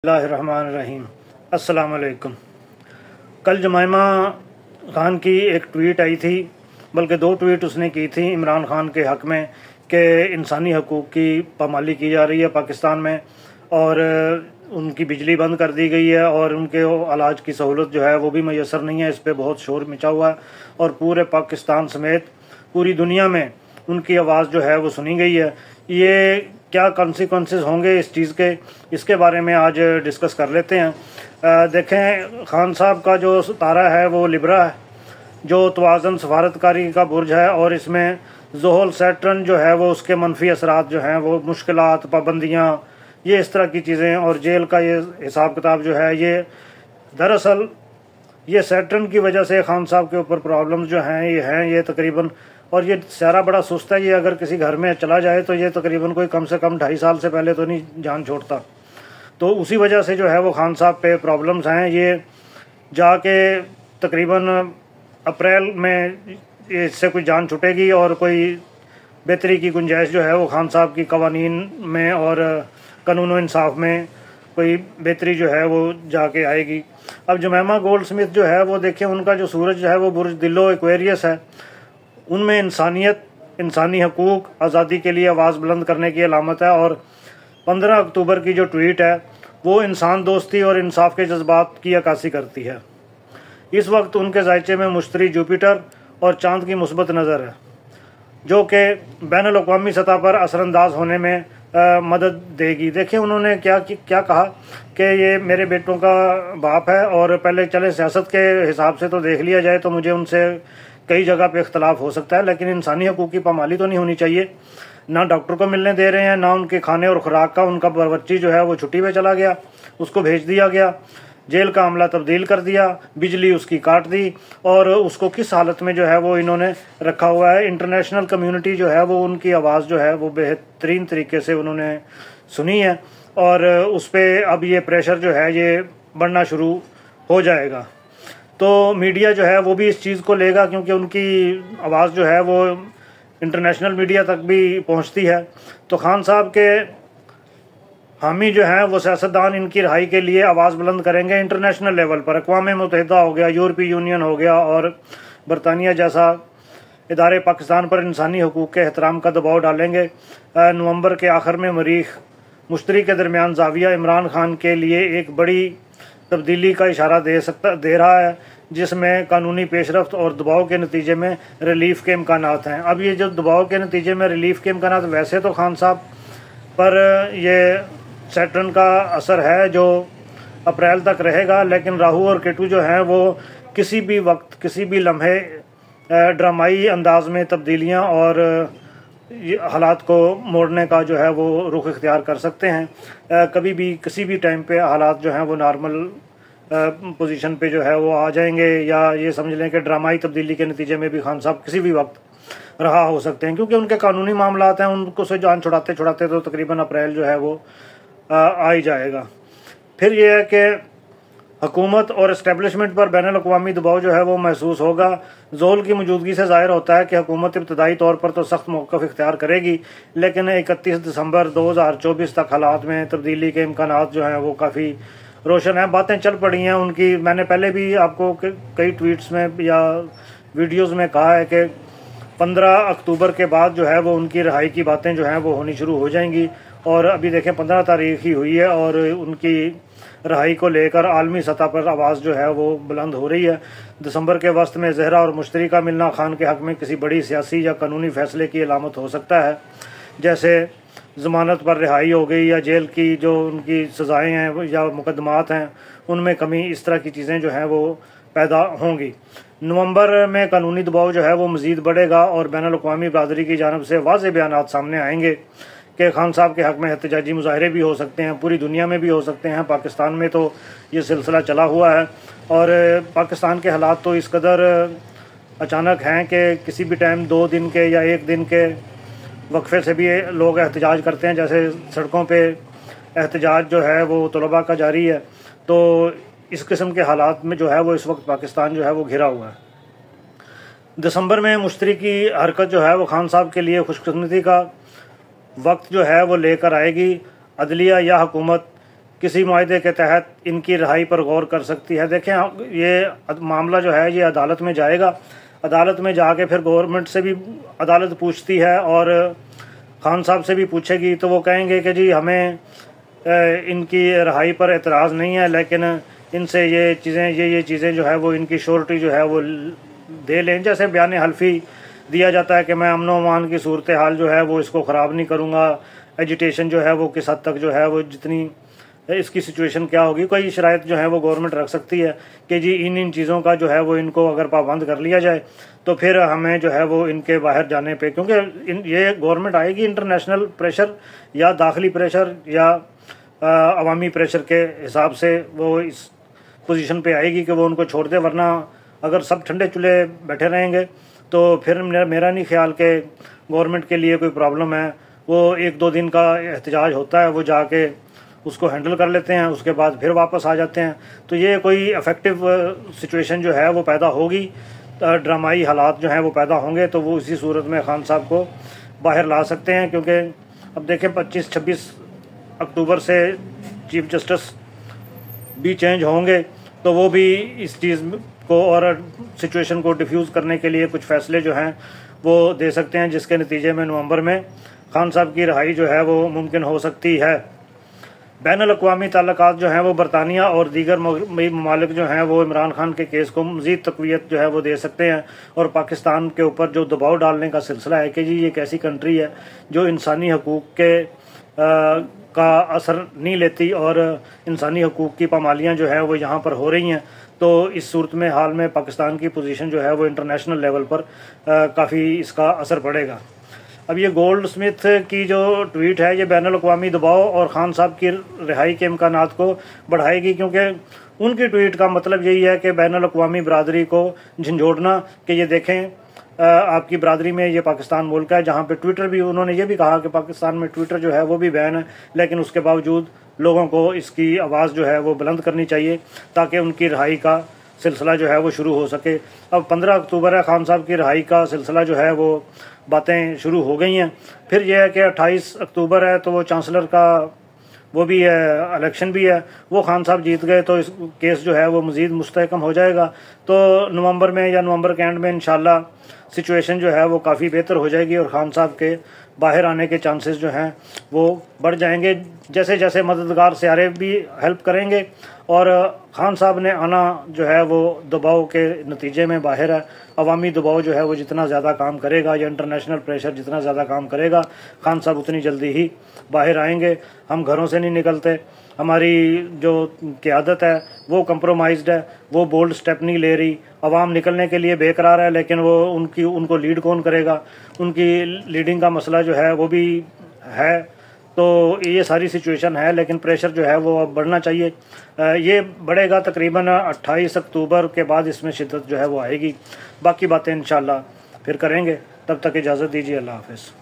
बिस्मिल्लाहिर्रहमानिर्रहीम। अस्सलाम वालेकुम। कल जुमैमा खान की एक ट्वीट आई थी, बल्कि दो ट्वीट उसने की थी इमरान खान के हक़ में कि इंसानी हकूक़ की पामाली की जा रही है पाकिस्तान में और उनकी बिजली बंद कर दी गई है और उनके इलाज की सहूलत जो है वो भी मैसर नहीं है। इस पर बहुत शोर मचा हुआ है और पूरे पाकिस्तान समेत पूरी दुनिया में उनकी आवाज़ जो है वो सुनी गई है। ये क्या कॉन्सिक्वेंसेस होंगे इस चीज़ के, इसके बारे में आज डिस्कस कर लेते हैं। देखें, खान साहब का जो तारा है वो लिब्रा है, जो तवाज़न सफारतकारी का बुर्ज है और इसमें ज़ोहल सैटर्न जो है वो उसके मनफी असरात जो हैं वो मुश्किलात, पाबंदियाँ, ये इस तरह की चीज़ें और जेल का ये हिसाब किताब जो है ये दरअसल ये सैटर्न की वजह से खान साहब के ऊपर प्रॉब्लम्स जो हैं ये तकरीबन, और ये सारा बड़ा सुस्त है। ये अगर किसी घर में चला जाए तो ये तकरीबन कोई कम से कम 2.5 साल से पहले तो नहीं जान छोड़ता। तो उसी वजह से जो है वो खान साहब पे प्रॉब्लम्स हैं। ये जाके तकरीबन अप्रैल में इससे कोई जान छूटेगी और कोई बेहतरी की गुंजाइश जो है वो खान साहब की कवानीन में और कानून व इंसाफ में कोई बेहतरी जो है वो जाके आएगी। अब जुमैमा गोल्डस्मिथ जो है वो देखिए, उनका जो सूरज जो है वो बुर्ज दिलो एक्वेरियस है, उनमें इंसानियत, इंसानी हकूक़, आज़ादी के लिए आवाज़ बुलंद करने की अलामत है। और 15 अक्टूबर की जो ट्वीट है वो इंसान दोस्ती और इंसाफ के जज्बात की अक्कासी करती है। इस वक्त उनके जायचे में मुश्तरी जुपिटर और चांद की मुस्बत नज़र है, जो कि बैनुल अक़वामी सतह पर असरअंदाज होने में मदद देगी। देखिए उन्होंने क्या कहा कि ये मेरे बेटों का बाप है और पहले चले सियासत के हिसाब से तो देख लिया जाए तो मुझे उनसे कई जगह पे इख्तलाफ हो सकता है, लेकिन इंसानी हकूक़ की पामाली तो नहीं होनी चाहिए। ना डॉक्टर को मिलने दे रहे हैं, ना उनके खाने और खुराक का। उनका बच्ची जो है वो छुट्टी पे चला गया, उसको भेज दिया गया, जेल का अमला तब्दील कर दिया, बिजली उसकी काट दी और उसको किस हालत में जो है वो इन्होंने रखा हुआ है। इंटरनेशनल कम्युनिटी जो है वो उनकी आवाज़ जो है वो बेहतरीन तरीके से उन्होंने सुनी है और उस पर अब ये प्रेशर जो है ये बढ़ना शुरू हो जाएगा। तो मीडिया जो है वो भी इस चीज़ को लेगा, क्योंकि उनकी आवाज़ जो है वो इंटरनेशनल मीडिया तक भी पहुंचती है। तो खान साहब के हामी जो हैं वो सियासतदान इनकी रहाई के लिए आवाज़ बुलंद करेंगे इंटरनेशनल लेवल पर। अक़वाम मुत्तहिदा हो गया, यूरोपीय यूनियन हो गया और बरतानिया जैसा इदारे पाकिस्तान पर इंसानी हकूक़ के एहतराम का दबाव डालेंगे। नवंबर के आखिर में मरीख मुश्तरी के दरमियान ज़ाविया इमरान खान के लिए एक बड़ी तब्दीली का इशारा दे रहा है, जिसमें कानूनी पेशरफ्त और दबाव के नतीजे में रिलीफ के इम्कानात हैं। अब ये जो दबाव के नतीजे में रिलीफ के इम्कानात, वैसे तो खान साहब पर ये सैटर्न का असर है जो अप्रैल तक रहेगा, लेकिन राहु और केतु जो हैं वो किसी भी वक्त, किसी भी लम्हे ड्रामाई अंदाज में तब्दीलियाँ और हालात को मोड़ने का जो है वो रुख इख्तियार कर सकते हैं। कभी भी किसी भी टाइम पे हालात जो हैं वो नॉर्मल पोजीशन पे जो है वो आ जाएंगे, या ये समझ लें कि ड्रामाई तब्दीली के नतीजे में भी खान साहब किसी भी वक्त रहा हो सकते हैं, क्योंकि उनके कानूनी मामलात हैं। उनको से जान छुड़ाते छुड़ाते तो तकरीबन अप्रैल जो है वो आ ही जाएगा। फिर ये है कि हुकूमत और इस्टेब्लिशमेंट पर बैनुल अक़वामी दबाव जो है वो महसूस होगा। ज़ोल की मौजूदगी से ज़ाहिर होता है कि हुकूमत इब्तदाई तौर पर तो सख्त मौक़िफ़ इख्तियार करेगी, लेकिन 31 दिसंबर 2024 तक हालात में तब्दीली के इम्कानात जो हैं वो काफ़ी रोशन हैं। बातें चल पड़ी हैं उनकी, मैंने पहले भी आपको कई ट्वीट्स में या वीडियोज़ में कहा है कि 15 अक्टूबर के बाद जो है वो उनकी रिहाई की बातें जो हैं वो होनी शुरू हो जाएंगी। और अभी देखें 15 तारीख ही हुई है और उनकी रहाई को लेकर आलमी सतह पर आवाज़ जो है वो बुलंद हो रही है। दिसंबर के वस्त में जहरा और मुश्तरी का मिलना खान के हक़ में किसी बड़ी सियासी या कानूनी फैसले की अलामत हो सकता है, जैसे ज़मानत पर रिहाई हो गई या जेल की जो उनकी सज़ाएँ हैं या मुकदमात हैं उनमें कमी, इस तरह की चीज़ें जो हैं वो पैदा होंगी। नवंबर में कानूनी दबाव जो है वो मज़ीद बढ़ेगा और बैनुल अक़वामी बरादरी की जानिब से वाज़ेह बयानात सामने आएंगे कि खान साहब के हक़ में एहतजाजी मुज़ाहरे भी हो सकते हैं, पूरी दुनिया में भी हो सकते हैं। पाकिस्तान में तो ये सिलसिला चला हुआ है और पाकिस्तान के हालात तो इस कदर अचानक हैं कि किसी भी टाइम 2 दिन के या 1 दिन के वक्फे से भी लोग एहतजाज करते हैं। जैसे सड़कों पे एहतजाज जो है वो तलबा का जारी है। तो इस किस्म के हालात में जो है वो इस वक्त पाकिस्तान जो है वो घिरा हुआ है। दिसंबर में मुश्तरी की हरकत जो है वो खान साहब के लिए खुशकिस्मती का वक्त जो है वो लेकर आएगी। अदलिया या हुकूमत किसी मुआहदे के तहत इनकी रिहाई पर गौर कर सकती है। देखें, ये मामला जो है ये अदालत में जाएगा, अदालत में जाके फिर गवर्नमेंट से भी अदालत पूछती है और खान साहब से भी पूछेगी, तो वो कहेंगे कि जी हमें इनकी रिहाई पर एतराज़ नहीं है, लेकिन इनसे ये चीज़ें जो है वो इनकी श्योरिटी जो है वो दे लें। जैसे बयान हल्फी दिया जाता है कि मैं अमन अमान की सूरत हाल जो है वो इसको ख़राब नहीं करूँगा, एजुटेशन जो है वो किस हद तक जो है वो जितनी इसकी सिचुएशन क्या होगी, कोई शराइत जो है वो गवर्नमेंट रख सकती है कि जी इन चीज़ों का जो है वो इनको अगर पाबंद कर लिया जाए तो फिर हमें जो है वो इनके बाहर जाने पे, क्योंकि ये गवर्नमेंट आएगी इंटरनेशनल प्रेशर या दाखिली प्रेशर या अवामी प्रेशर के हिसाब से वो इस पोजीशन पे आएगी कि वो उनको छोड़ दे, वरना अगर सब ठंडे चूल्हे बैठे रहेंगे तो फिर मेरा नहीं ख्याल कि गवर्नमेंट के लिए कोई प्रॉब्लम है। वो 1-2 दिन का एहतजाज होता है, वो जाके उसको हैंडल कर लेते हैं, उसके बाद फिर वापस आ जाते हैं। तो ये कोई इफेक्टिव सिचुएशन जो है वो पैदा होगी, ड्रामाई हालात जो हैं वो पैदा होंगे, तो वो इसी सूरत में खान साहब को बाहर ला सकते हैं। क्योंकि अब देखें 25-26 अक्टूबर से चीफ जस्टिस भी चेंज होंगे, तो वो भी इस चीज़ को और सिचुएशन को डिफ्यूज़ करने के लिए कुछ फैसले जो हैं वो दे सकते हैं, जिसके नतीजे में नवंबर में खान साहब की रिहाई जो है वो मुमकिन हो सकती है। बैनुल-अक़वामी ताल्लुकात जो हैं वो बरतानिया और दीगर ममालिक जो हैं वो इमरान खान के केस को मज़ीद तक़वियत जो है वो दे सकते हैं, और पाकिस्तान के ऊपर जो दबाव डालने का सिलसिला है कि जी ये एक ऐसी कंट्री है जो इंसानी हकूक़ के का असर नहीं लेती और इंसानी हकूक़ की पामालियाँ जो है वो यहाँ पर हो रही हैं, तो इस सूरत में हाल में पाकिस्तान की पोजीशन जो है वो इंटरनेशनल लेवल पर काफ़ी इसका असर पड़ेगा। अब ये गोल्ड स्मिथ की जो ट्वीट है ये बैनुल-अक़वामी दबाव और खान साहब की रिहाई के इम्कानात को बढ़ाएगी, क्योंकि उनकी ट्वीट का मतलब यही है कि बैनुल-अक़वामी बरादरी को झंझोड़ना कि ये देखें आपकी बरादरी में ये पाकिस्तान मुल्क है जहाँ पे ट्विटर भी, उन्होंने ये भी कहा कि पाकिस्तान में ट्विटर जो है वो भी बैन है, लेकिन उसके बावजूद लोगों को इसकी आवाज़ जो है वो बुलंद करनी चाहिए ताकि उनकी रिहाई का सिलसिला जो है वो शुरू हो सके। अब 15 अक्टूबर है, खान साहब की रिहाई का सिलसिला जो है वो बातें शुरू हो गई हैं। फिर यह है कि 28 अक्टूबर है तो वो चांसलर का वो भी है, इलेक्शन भी है, वो खान साहब जीत गए तो इस केस जो है वो मज़ीद मुस्तहकम हो जाएगा। तो नवंबर में या नवंबर के एंड में इंशाल्लाह सिचुएशन जो है वो काफ़ी बेहतर हो जाएगी और खान साहब के बाहर आने के चांसेस जो हैं वो बढ़ जाएंगे, जैसे जैसे मददगार सियारे भी हेल्प करेंगे और खान साहब ने आना जो है वो दबाव के नतीजे में बाहर है। अवामी दबाव जो है वो जितना ज़्यादा काम करेगा या इंटरनेशनल प्रेशर जितना ज़्यादा काम करेगा, खान साहब उतनी जल्दी ही बाहर आएंगे। हम घरों से नहीं निकलते, हमारी जो क़यादत है वो कंप्रोमाइज्ड है, वो बोल्ड स्टेप नहीं ले रही, अवाम निकलने के लिए बेकरार है, लेकिन वो उनको लीड कौन करेगा, उनकी लीडिंग का मसला जो है वो भी है। तो ये सारी सिचुएशन है, लेकिन प्रेशर जो है वो अब बढ़ना चाहिए। ये बढ़ेगा तकरीबन 28 अक्टूबर के बाद इसमें शिद्दत जो है वो आएगी। बाकी बातें इंशाल्लाह फिर करेंगे, तब तक इजाज़त दीजिए। अल्लाह हाफ़िज़।